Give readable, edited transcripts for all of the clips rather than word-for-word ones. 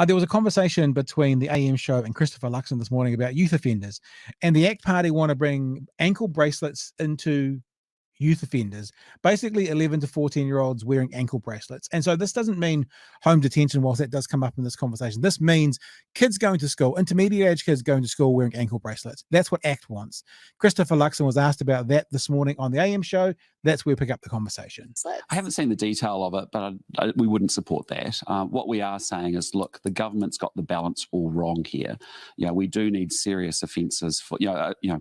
There was a conversation between the AM show and Christopher Luxon this morning about youth offenders, and the ACT Party want to bring ankle bracelets into youth offenders, basically 11 to 14-year-olds wearing ankle bracelets. And so this doesn't mean home detention, whilst that does come up in this conversation. This means kids going to school, intermediate age kids going to school wearing ankle bracelets. That's what ACT wants. Christopher Luxon was asked about that this morning on the AM show. That's where we pick up the conversation. I haven't seen the detail of it, but we wouldn't support that. What we are saying is, look, the government's got the balance all wrong here. We do need serious offences for,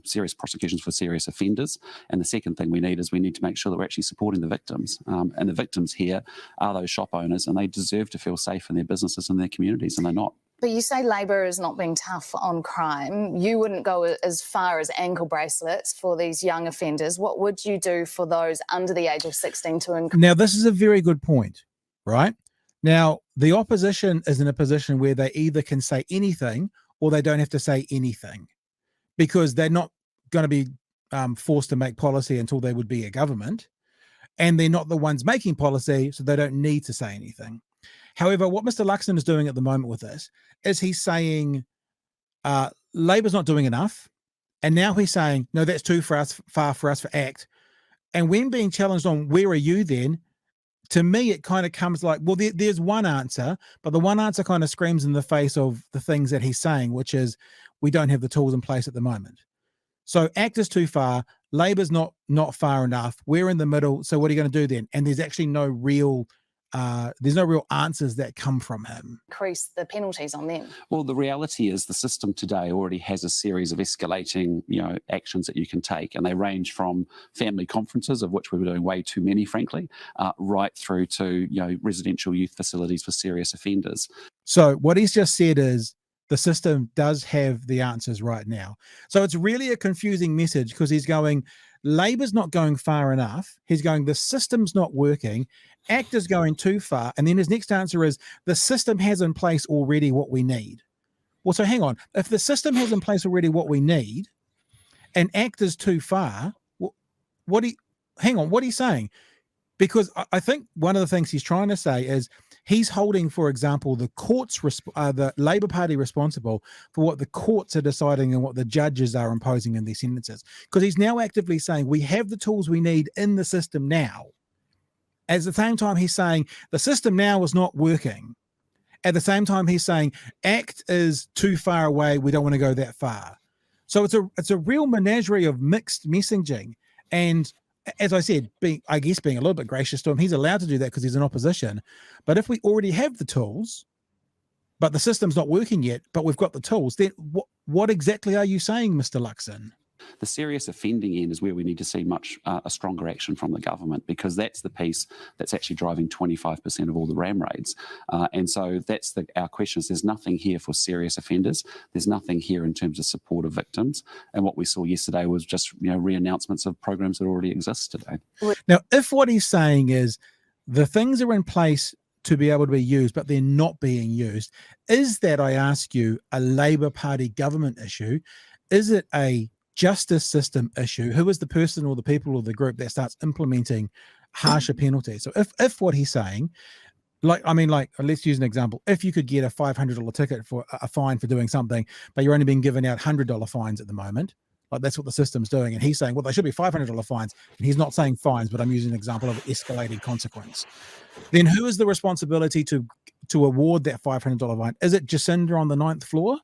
serious prosecutions for serious offenders. And the second thing we need is we need to make sure that we're actually supporting the victims. And the victims here are those shop owners, and they deserve to feel safe in their businesses and their communities, and they're not. But you say Labor is not being tough on crime. You wouldn't go as far as ankle bracelets for these young offenders. What would you do for those under the age of 16 to encourage? Now, this is a very good point, right? Now, the opposition is in a position where they either can say anything or they don't have to say anything, because they're not going to be forced to make policy until they would be a government, and they're not the ones making policy, so they don't need to say anything. However, what Mr Luxon is doing at the moment with this is he's saying Labor's not doing enough, and now he's saying, no, that's too far for us for ACT. And when being challenged on where are you then, to me it kind of comes like, well, there's one answer, but the one answer kind of screams in the face of the things that he's saying, which is we don't have the tools in place at the moment. So ACT is too far, Labor's not far enough, we're in the middle, so what are you going to do then? And there's actually no real answers that come from him. Increase the penalties on them. Well, the reality is the system today already has a series of escalating, actions that you can take, and they range from family conferences, of which we were doing way too many, frankly, right through to, residential youth facilities for serious offenders. So what he's just said is the system does have the answers right now. So it's really a confusing message, because he's going, Labor's not going far enough. He's going, the system's not working. ACT is going too far. And then his next answer is, the system has in place already what we need. Well, so hang on. If the system has in place already what we need, and ACT is too far, what are you saying? Because I think one of the things he's trying to say is he's holding, for example, the courts, the Labor Party responsible for what the courts are deciding and what the judges are imposing in their sentences. Because he's now actively saying we have the tools we need in the system now. At the same time, he's saying the system now is not working. At the same time, he's saying ACT is too far away. We don't want to go that far. So it's a real menagerie of mixed messaging. And as I said, being a little bit gracious to him, he's allowed to do that because he's in opposition. But if we already have the tools, but the system's not working yet, but we've got the tools, then what exactly are you saying, Mr Luxon? The serious offending end is where we need to see much a stronger action from the government, because that's the piece that's actually driving 25% of all the RAM raids. And so that's our question is, there's nothing here for serious offenders. There's nothing here in terms of support of victims. And what we saw yesterday was just re-announcements of programs that already exist today. Now, if what he's saying is the things are in place to be able to be used, but they're not being used, is that, I ask you, a Labor Party government issue? Is it a justice system issue? Who is the person or the people or the group that starts implementing harsher penalties? So if what he's saying, let's use an example. If you could get a $500 ticket for a fine for doing something, but you're only being given out $100 fines at the moment, like that's what the system's doing. And he's saying, well, they should be $500 fines. And he's not saying fines, but I'm using an example of an escalated consequence. Then who is the responsibility to award that $500 fine? Is it Jacinda on the 9th floor?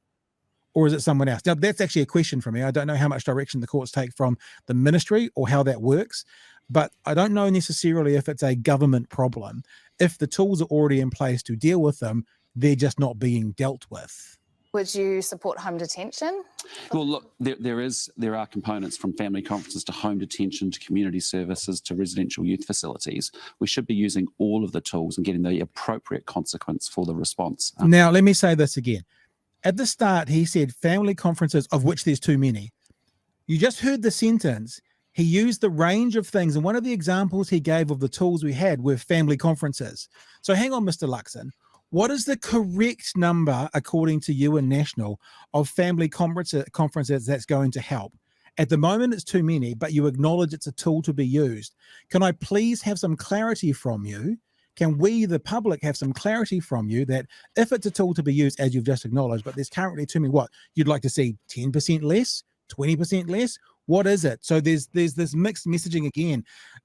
Or is it someone else? Now, that's actually a question for me. I don't know how much direction the courts take from the ministry or how that works, but I don't know necessarily if it's a government problem. If the tools are already in place to deal with them, they're just not being dealt with. Would you support home detention? Well, look, there are components from family conferences to home detention to community services to residential youth facilities. We should be using all of the tools and getting the appropriate consequence for the response. Now, let me say this again. At the start, he said family conferences, of which there's too many. You just heard the sentence. He used the range of things. And one of the examples he gave of the tools we had were family conferences. So hang on, Mr. Luxon. What is the correct number, according to you and National, of family conferences that's going to help? At the moment, it's too many, but you acknowledge it's a tool to be used. Can I please have some clarity from you can we, the public, have some clarity from you that if it's a tool to be used, as you've just acknowledged, but there's currently too many, what, you'd like to see 10% less, 20% less? What is it? So there's this mixed messaging again.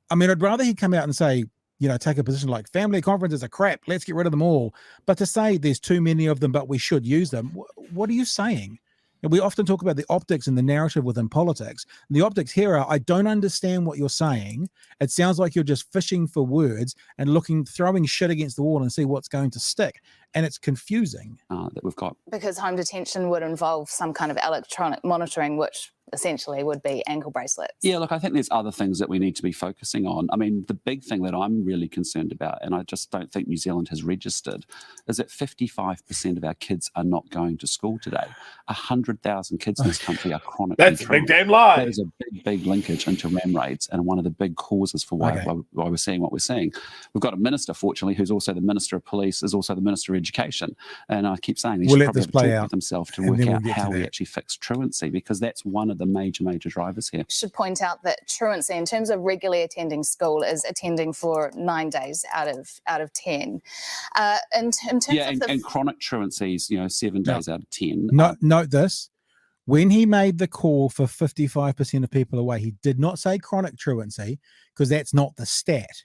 I mean, I'd rather he come out and say, you know, take a position like family conferences are crap, let's get rid of them all. But to say there's too many of them, but we should use them, what are you saying? And we often talk about the optics and the narrative within politics. And the optics here are, I don't understand what you're saying. It sounds like you're just fishing for words and throwing shit against the wall and see what's going to stick. And it's confusing. That we've got. Because home detention would involve some kind of electronic monitoring, which essentially would be ankle bracelets. Yeah, look, I think there's other things that we need to be focusing on. I mean, the big thing that I'm really concerned about, and I just don't think New Zealand has registered, is that 55% of our kids are not going to school today. 100,000 kids in this country are chronically That's a big damn lie. That is a big linkage into RAM rates, and one of the big causes for why we're seeing what we're seeing. We've got a minister, fortunately, who's also the Minister of Police, is also the Minister of Education, and I keep saying he should probably have a talk with himself to work out how we actually fix truancy, because that's one of the major drivers here. I should point out that truancy, in terms of regularly attending school, is attending for 9 days out of 10. In terms of and chronic truancies, 7 days out of 10. Note this: when he made the call for 55% of people away, he did not say chronic truancy, because that's not the stat.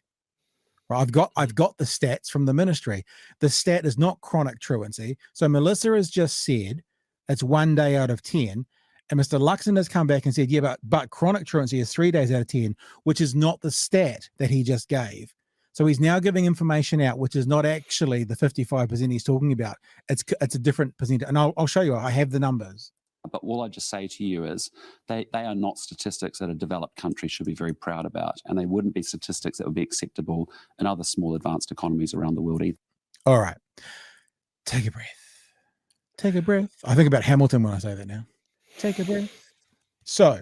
Right, I've got the stats from the ministry. The stat is not chronic truancy. So Melissa has just said it's 1 day out of 10. And Mr Luxon has come back and said, yeah, but chronic truancy is 3 days out of 10, which is not the stat that he just gave. So he's now giving information out, which is not actually the 55% he's talking about. It's a different percentage. And I'll show you, I have the numbers. But all I just say to you is they are not statistics that a developed country should be very proud about. And they wouldn't be statistics that would be acceptable in other small advanced economies around the world either. All right. Take a breath. Take a breath. I think about Hamilton when I say that now. Take a breath. So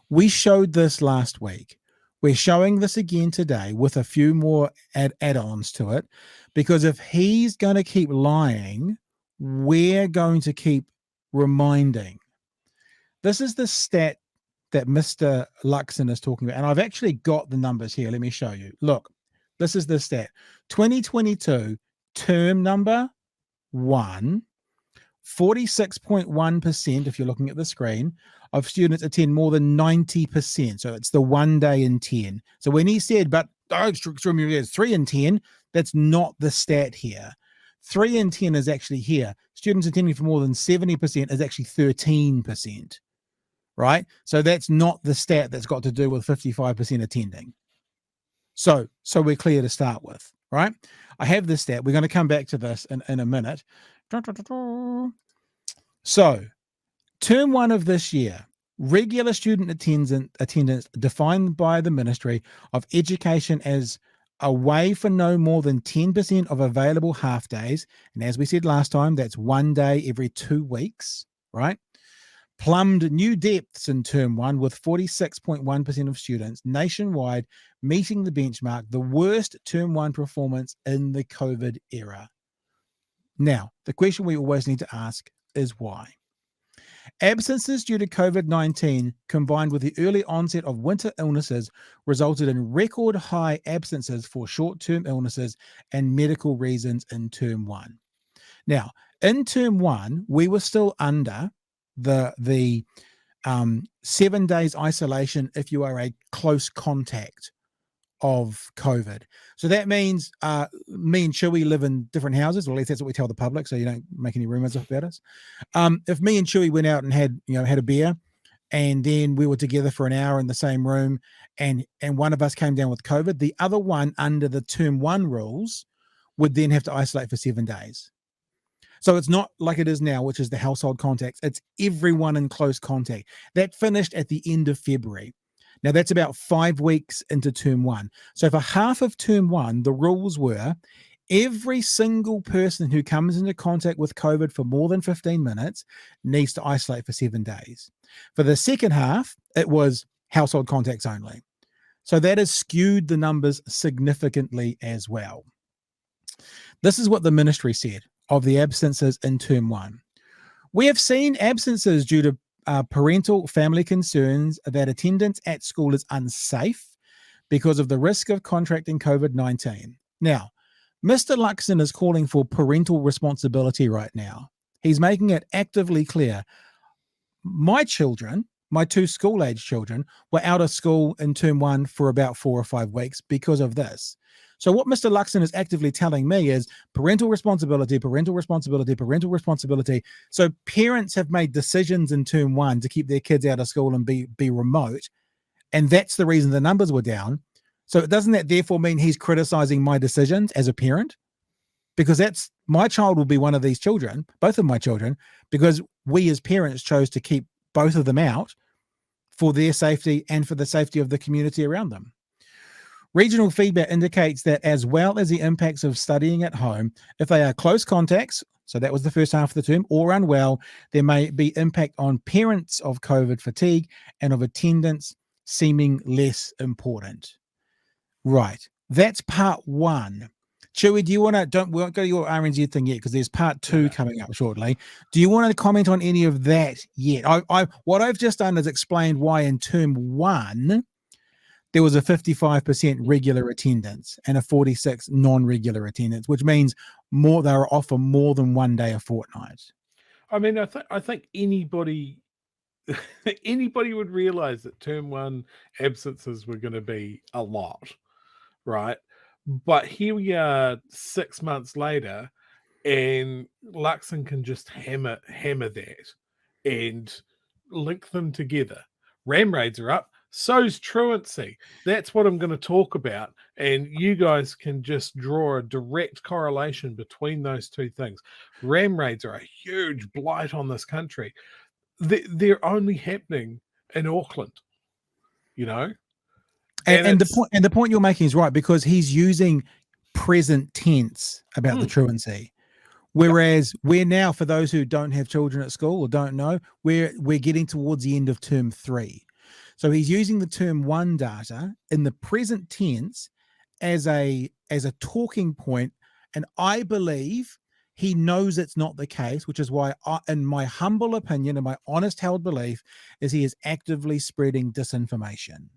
we showed this last week. We're showing this again today with a few more add-ons to it, because if he's going to keep lying, we're going to keep reminding. This is the stat that Mr. Luxon is talking about. And I've actually got the numbers here. Let me show you. Look, this is the stat. 2022 term number 1. 46.1%, if you're looking at the screen, of students attend more than 90%. So it's the 1 day in 10. So when he said, but extremely is 3 in 10, that's not the stat here. 3 in 10 is actually here. Students attending for more than 70% is actually 13%, right? So that's not the stat that's got to do with 55% attending. So we're clear to start with, right? I have this stat. We're going to come back to this in a minute. So, term 1 of this year, regular student attendance defined by the Ministry of Education as away for no more than 10% of available half days. And as we said last time, that's 1 day every 2 weeks, right? Plumbed new depths in term 1, with 46.1% of students nationwide meeting the benchmark, the worst term 1 performance in the COVID era. Now, the question we always need to ask is why? Absences due to COVID-19 combined with the early onset of winter illnesses resulted in record high absences for short-term illnesses and medical reasons in term 1. Now, in term 1, we were still under the 7 days isolation if you are a close contact of COVID. So that means me and Chewy live in different houses, or at least that's what we tell the public, so you don't make any rumors about us. If me and Chewy went out and had a beer, and then we were together for an hour in the same room, and one of us came down with COVID, the other one under the term 1 rules would then have to isolate for 7 days. So it's not like it is now, which is the household contacts. It's everyone in close contact. That finished at the end of February. Now, that's about 5 weeks into term 1. So for half of term 1, the rules were every single person who comes into contact with COVID for more than 15 minutes needs to isolate for 7 days. For the second half, it was household contacts only. So that has skewed the numbers significantly as well. This is what the ministry said of the absences in term 1. We have seen absences due to parental family concerns that attendance at school is unsafe because of the risk of contracting COVID-19. Now, Mr. Luxon is calling for parental responsibility right now. He's making it actively clear. My children, my 2 school-age children, were out of school in term 1 for about 4 or 5 weeks because of this. So what Mr. Luxon is actively telling me is parental responsibility, parental responsibility, parental responsibility. So parents have made decisions in term 1 to keep their kids out of school and be remote. And that's the reason the numbers were down. So doesn't that therefore mean he's criticizing my decisions as a parent? Because that's my child will be one of these children, both of my children, because we as parents chose to keep both of them out for their safety and for the safety of the community around them. Regional feedback indicates that as well as the impacts of studying at home, if they are close contacts, so that was the first half of the term, or unwell, there may be impact on parents of COVID fatigue and of attendance seeming less important. Right. That's part 1. Chewy, do you want to, we won't go to your RNZ thing yet because there's part 2 coming up shortly. Do you want to comment on any of that yet? What I've just done is explained why in term 1, there was a 55% regular attendance and a 46% non-regular attendance, which means they were off for more than 1 day a fortnight. I mean, I think anybody would realize that term 1 absences were going to be a lot, right? But here we are 6 months later, and Luxon can just hammer that and link them together. Ram raids are up, so's truancy. That's what I'm going to talk about. And you guys can just draw a direct correlation between those 2 things. Ram raids are a huge blight on this country. They're only happening in Auckland, you know? And the point you're making is right, because he's using present tense about the truancy. Whereas we're now, for those who don't have children at school or don't know, we're getting towards the end of term 3. So he's using the term 1 data in the present tense as a talking point. And I believe he knows it's not the case, which is why, in my humble opinion and my honest held belief, is he is actively spreading disinformation.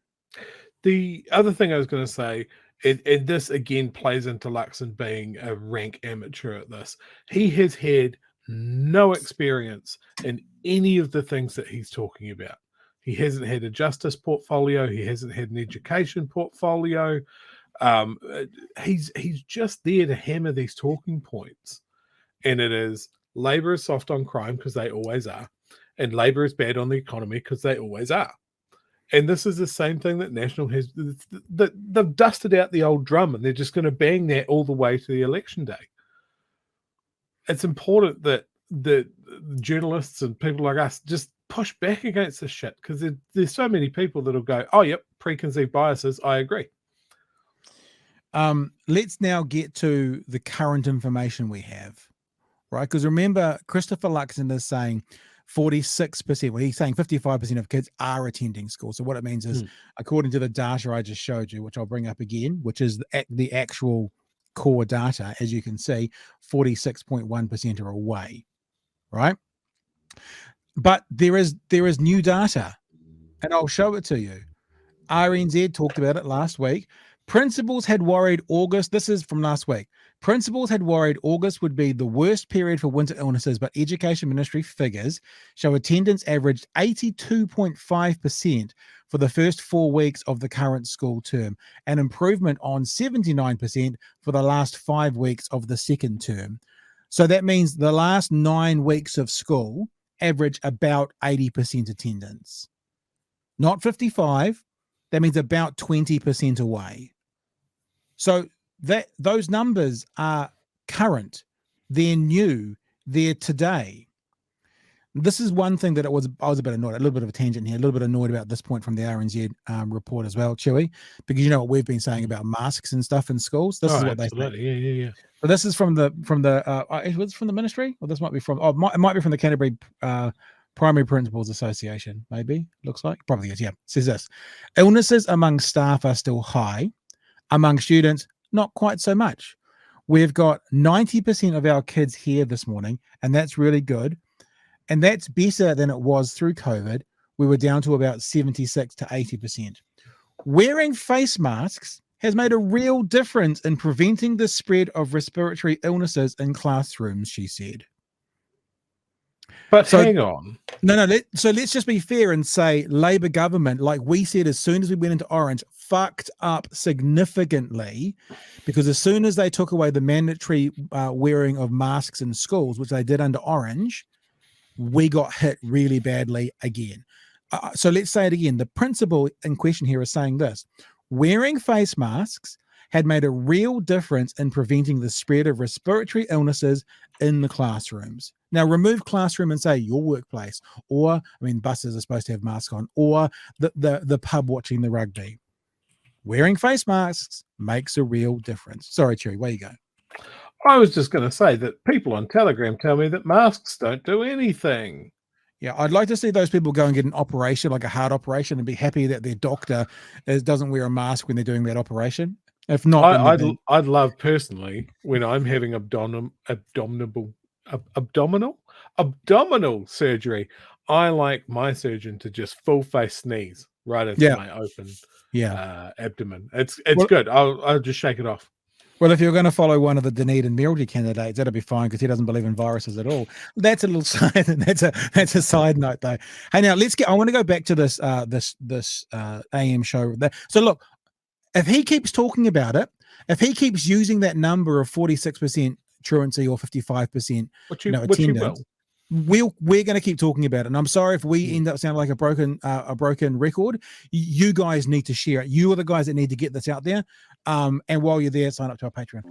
The other thing I was going to say, and this again plays into Luxon being a rank amateur at this. He has had no experience in any of the things that he's talking about. He hasn't had a justice portfolio. He hasn't had an education portfolio. He's just there to hammer these talking points. And it is Labor is soft on crime because they always are. And Labor is bad on the economy because they always are. And this is the same thing that National has. They've dusted out the old drum and they're just going to bang that all the way to the election day. It's important that the journalists and people like us just push back against this shit, because there's so many people that'll go, oh, yep, preconceived biases, I agree. Let's now get to the current information we have, right? Because remember, Christopher Luxon is saying 46%, well, he's saying 55% of kids are attending school. So what it means is, according to the data I just showed you, which I'll bring up again, which is the actual core data, as you can see, 46.1% are away, right? But there is new data, and I'll show it to you. RNZ talked about it last week. Principals had worried August, this is from last week, principals had worried August would be the worst period for winter illnesses, but Education Ministry figures show attendance averaged 82.5% for the first 4 weeks of the current school term, an improvement on 79% for the last 5 weeks of the second term. So that means the last 9 weeks of school average about 80% attendance. Not 55, that means about 20% away. So those numbers are current, they're new, they're today. This is one thing that I was a bit annoyed, a little bit of a tangent here, a little bit annoyed about this point from the RNZ report as well, Chewy, because you know what we've been saying about masks and stuff in schools. This is what they say. Yeah. So this is from the was it from the ministry, or this might be from it might be from the Canterbury Primary Principals Association, maybe. Looks like probably is. Yeah, it says this: illnesses among staff are still high. Among students, not quite so much. We've got 90% of our kids here this morning, and that's really good. And that's better than it was through COVID. We were down to about 76 to 80%. Wearing face masks has made a real difference in preventing the spread of respiratory illnesses in classrooms, she said. But So- hang on. No. So let's just be fair and say Labor government, like we said, as soon as we went into orange, fucked up significantly, because as soon as they took away the mandatory wearing of masks in schools, which they did under orange, we got hit really badly again. So let's say it again. The principal in question here is saying this: wearing face masks had made a real difference in preventing the spread of respiratory illnesses in the classrooms. Now, remove classroom and say your workplace, or, I mean, buses are supposed to have masks on, or the pub watching the rugby. Wearing face masks makes a real difference. Sorry, Cherry, where you go? I was just going to say that people on Telegram tell me that masks don't do anything. Yeah, I'd like to see those people go and get an operation, like a heart operation, and be happy that their doctor doesn't wear a mask when they're doing that operation. If not, I'd love personally, when I'm having abdominal surgery, I like my surgeon to just full face sneeze right into my open abdomen. It's good. I'll just shake it off. Well, if you're going to follow one of the Dunedin Mayoralty candidates, that'll be fine because he doesn't believe in viruses at all. That's a little side. That's a side note, though. Hey, now I want to go back to this AM show. So look, if he keeps talking about it, if he keeps using that number of 46% truancy or 55%, attendance, we're going to keep talking about it. And I'm sorry if we end up sounding like a broken record. You guys need to share it. You are the guys that need to get this out there. And while you're there, sign up to our Patreon.